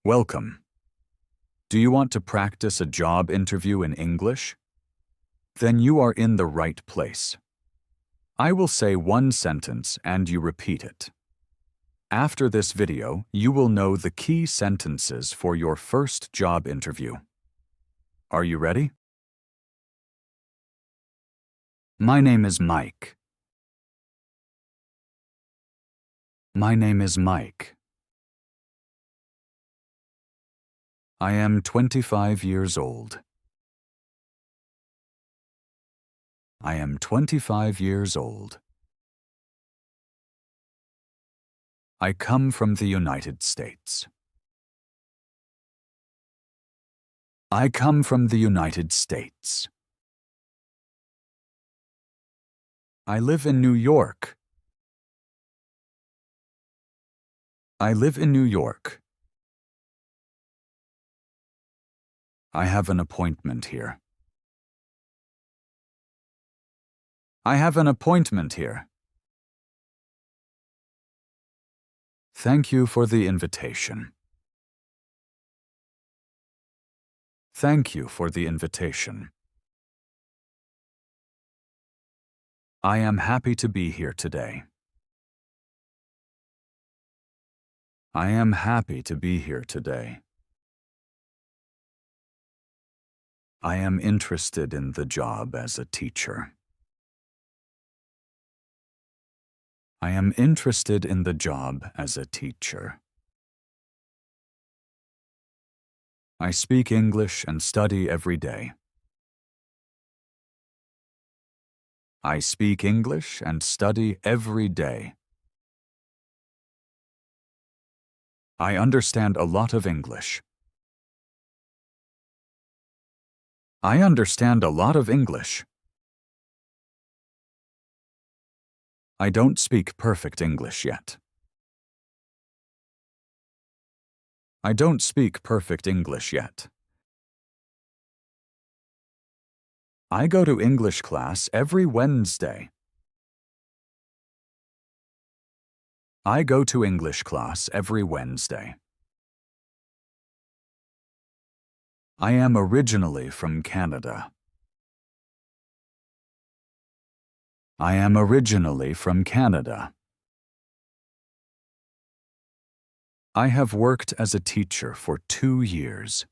Welcome. Do you want to practice a job interview in English? Then you are in the right place. I will say one sentence and you repeat it. After this video, you will know the key sentences for your first job interview. Are you ready? My name is Mike. My name is Mike. I am 25 years old. I am 25 years old. I come from the United States. I come from the United States. I live in New York. I live in New York. I have an appointment here. I have an appointment here. Thank you for the invitation. Thank you for the invitation. I am happy to be here today. I am happy to be here today. I am interested in the job as a teacher. I am interested in the job as a teacher. I speak English and study every day. I speak English and study every day. I understand a lot of English. I understand a lot of English. I don't speak perfect English yet. I don't speak perfect English yet. I go to English class every Wednesday. I go to English class every Wednesday. I am originally from Canada. I am originally from Canada. I have worked as a teacher for 2 years.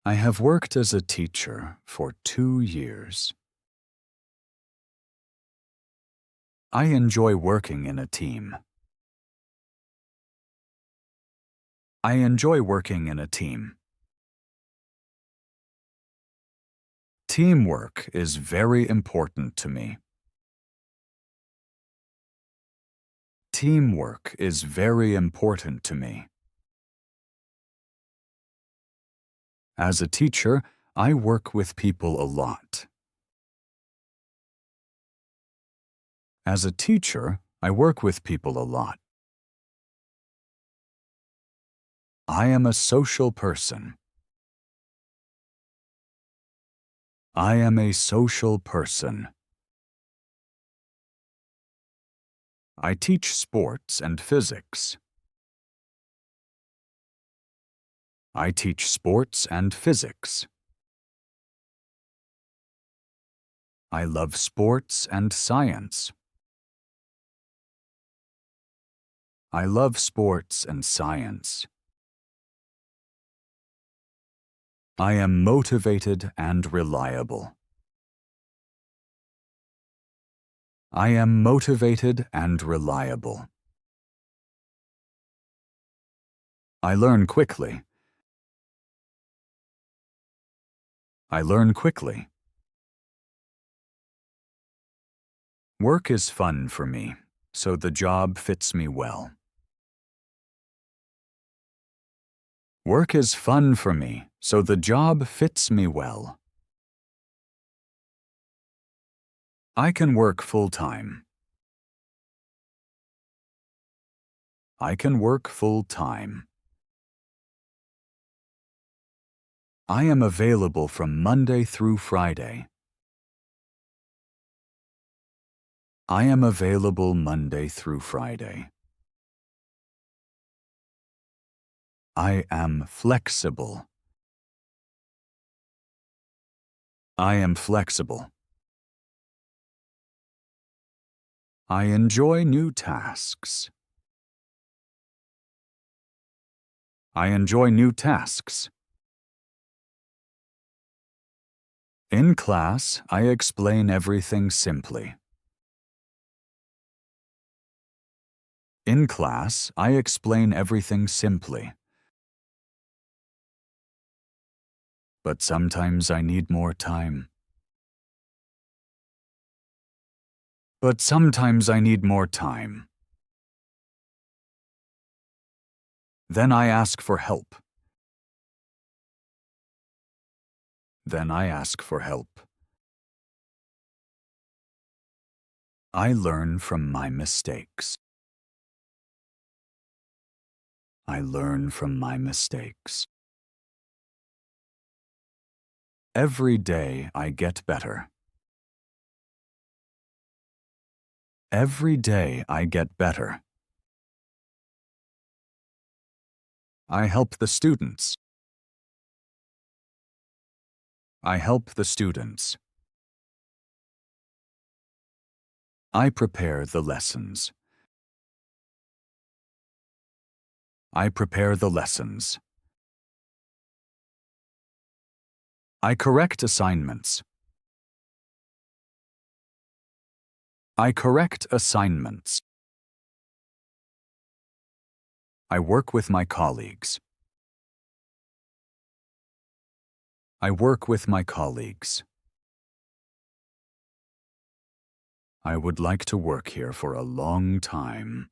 I have worked as a teacher for 2 years. I enjoy working in a team. I enjoy working in a team. Teamwork is very important to me. Teamwork is very important to me. As a teacher, I work with people a lot. As a teacher, I work with people a lot. I am a social person. I am a social person. I teach sports and physics. I teach sports and physics. I love sports and science. I love sports and science. I am motivated and reliable. I am motivated and reliable. I learn quickly. I learn quickly. Work is fun for me, so the job fits me well. Work is fun for me, so the job fits me well. I can work full-time. I can work full-time. I am available from Monday through Friday. I am available Monday through Friday. I am flexible. I am flexible. I enjoy new tasks. I enjoy new tasks. In class, I explain everything simply. In class, I explain everything simply. But sometimes I need more time. But sometimes I need more time. Then I ask for help. Then I ask for help. I learn from my mistakes. I learn from my mistakes. Every day I get better. Every day I get better. I help the students. I help the students. I prepare the lessons. I prepare the lessons. I correct assignments. I correct assignments. I work with my colleagues. I work with my colleagues. I would like to work here for a long time.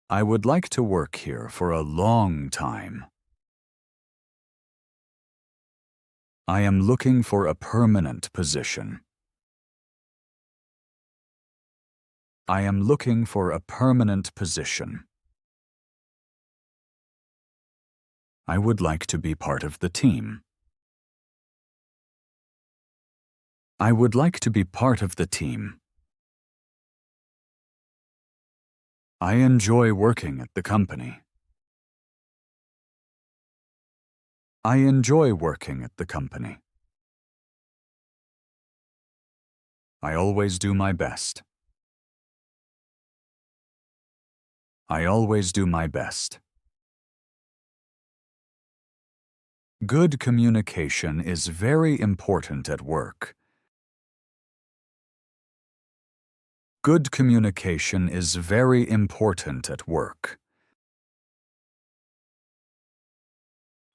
I would like to work here for a long time. I am looking for a permanent position. I am looking for a permanent position. I would like to be part of the team. I would like to be part of the team. I enjoy working at the company. I enjoy working at the company. I always do my best. I always do my best. Good communication is very important at work. Good communication is very important at work.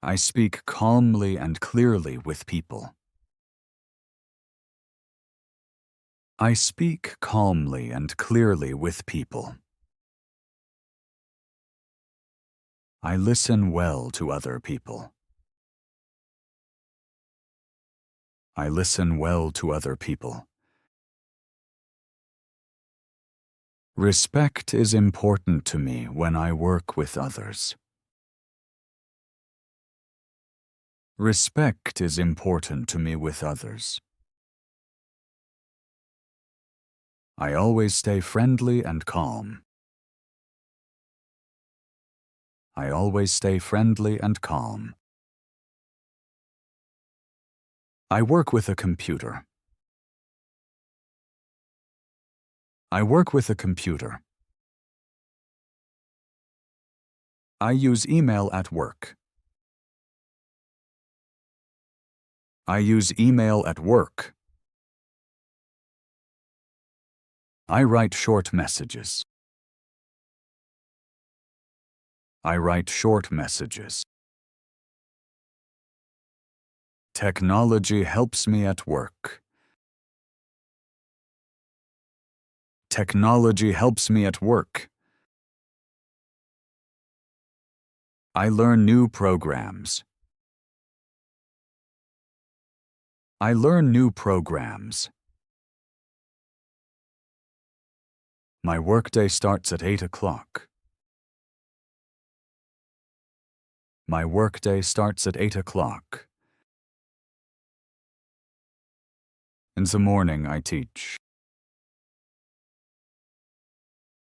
I speak calmly and clearly with people. I speak calmly and clearly with people. I listen well to other people. I listen well to other people. Respect is important to me when I work with others. Respect is important to me with others. I always stay friendly and calm. I always stay friendly and calm. I work with a computer. I work with a computer. I use email at work. I use email at work. I write short messages. I write short messages. Technology helps me at work. Technology helps me at work. I learn new programs. I learn new programs. My workday starts at 8 o'clock. My workday starts at 8 o'clock. In the morning I teach.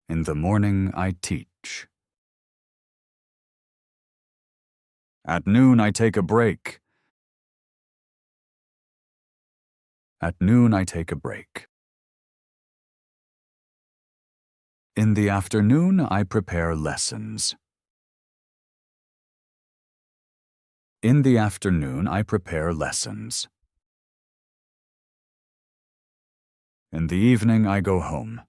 In the morning I teach. At noon I take a break. At noon I take a break. In the afternoon I prepare lessons. In the afternoon I prepare lessons. In the evening I go home.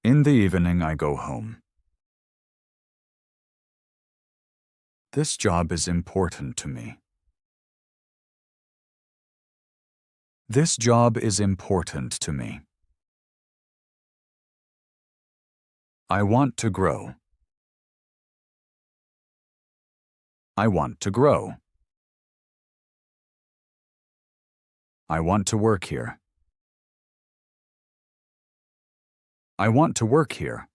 In the evening I go home. This job is important to me. This job is important to me. I want to grow. I want to grow. I want to work here. I want to work here.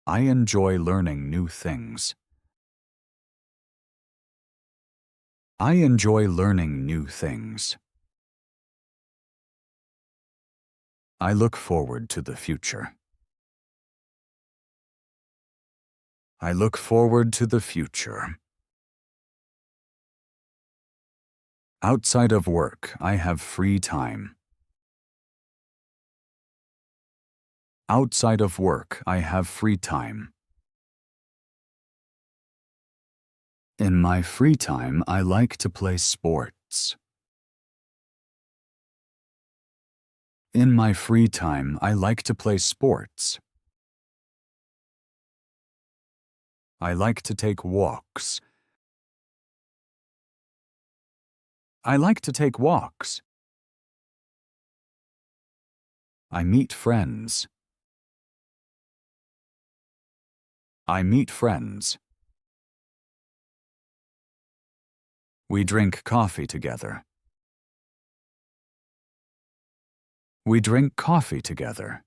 I enjoy learning new things. I enjoy learning new things. I look forward to the future. I look forward to the future. Outside of work, I have free time. Outside of work, I have free time. In my free time, I like to play sports. In my free time, I like to play sports. I like to take walks. I like to take walks. I meet friends. I meet friends. We drink coffee together. We drink coffee together.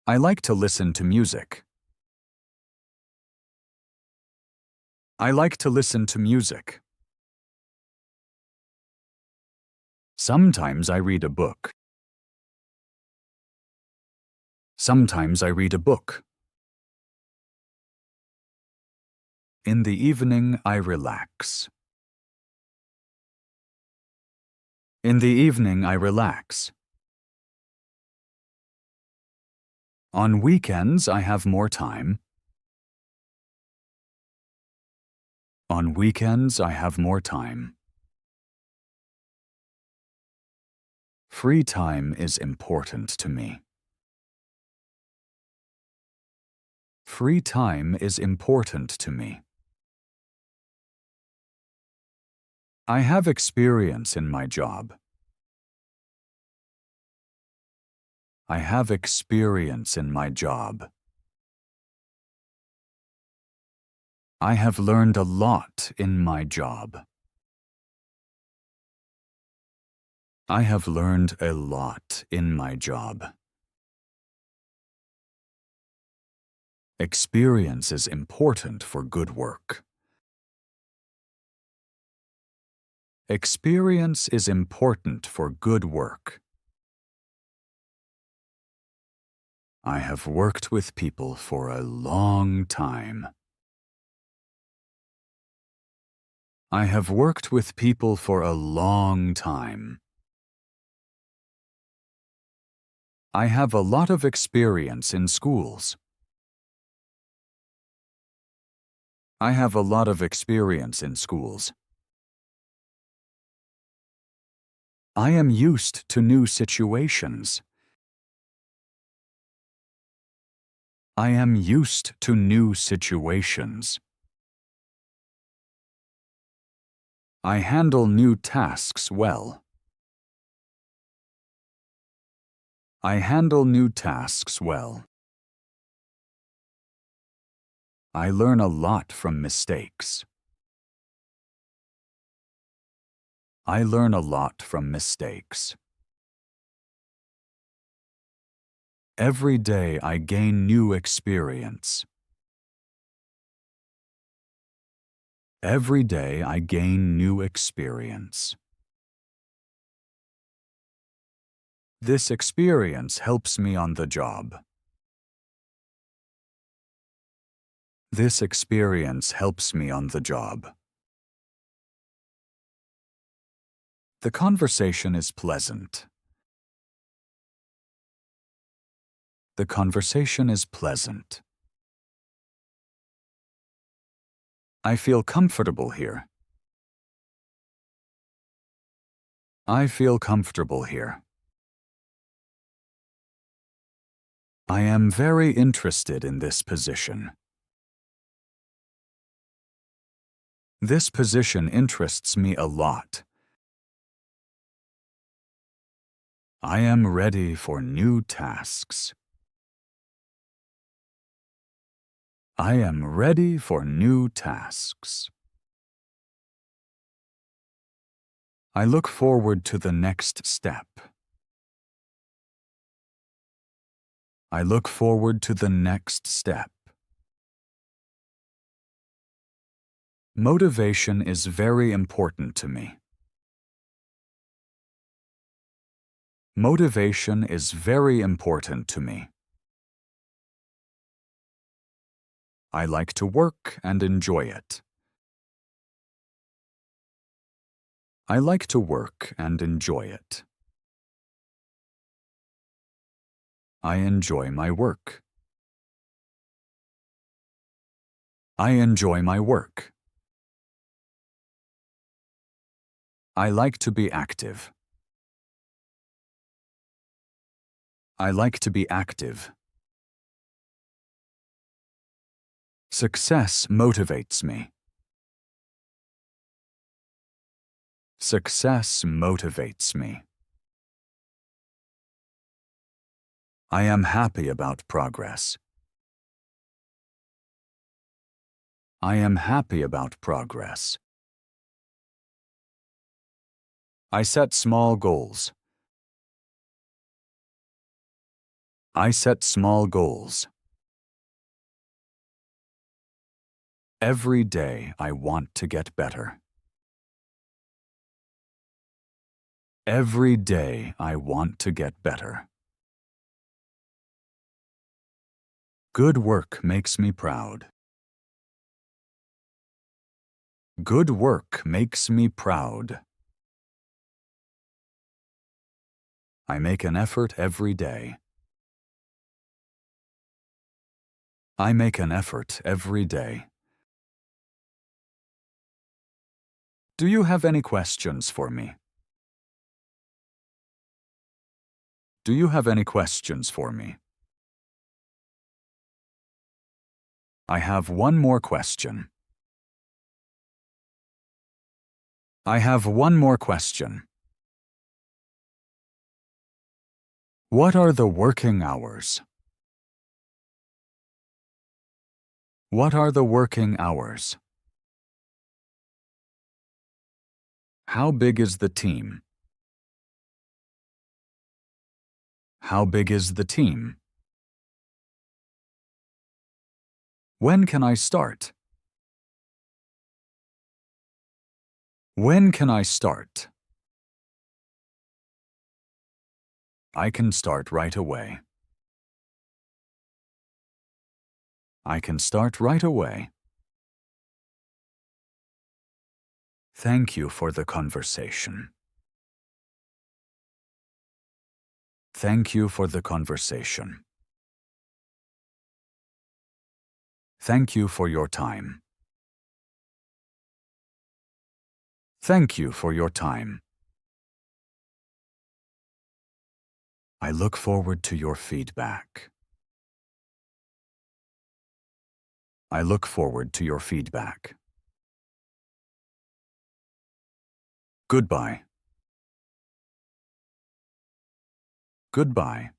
I like to listen to music. I like to listen to music. Sometimes I read a book. Sometimes I read a book. In the evening, I relax. In the evening, I relax. On weekends, I have more time. On weekends, I have more time. Free time is important to me. Free time is important to me. I have experience in my job. I have experience in my job. I have learned a lot in my job. I have learned a lot in my job. Experience is important for good work. Experience is important for good work. I have worked with people for a long time. I have worked with people for a long time. I have a lot of experience in schools. I have a lot of experience in schools. I am used to new situations. I am used to new situations. I handle new tasks well. I handle new tasks well. I learn a lot from mistakes. I learn a lot from mistakes. Every day I gain new experience. Every day I gain new experience. This experience helps me on the job. This experience helps me on the job. The conversation is pleasant. The conversation is pleasant. I feel comfortable here. I feel comfortable here. I am very interested in this position. This position interests me a lot. I am ready for new tasks. I am ready for new tasks. I look forward to the next step. I look forward to the next step. Motivation is very important to me. Motivation is very important to me. I like to work and enjoy it. I like to work and enjoy it. I enjoy my work. I enjoy my work. I like to be active. I like to be active. Success motivates me. Success motivates me. I am happy about progress. I am happy about progress. I set small goals. I set small goals. Every day I want to get better. Every day I want to get better. Good work makes me proud. Good work makes me proud. I make an effort every day. I make an effort every day. Do you have any questions for me? Do you have any questions for me? I have one more question. I have one more question. What are the working hours? What are the working hours? How big is the team? How big is the team? When can I start? When can I start? I can start right away. I can start right away. Thank you for the conversation. Thank you for the conversation. Thank you for your time. Thank you for your time. I look forward to your feedback. I look forward to your feedback. Goodbye. Goodbye.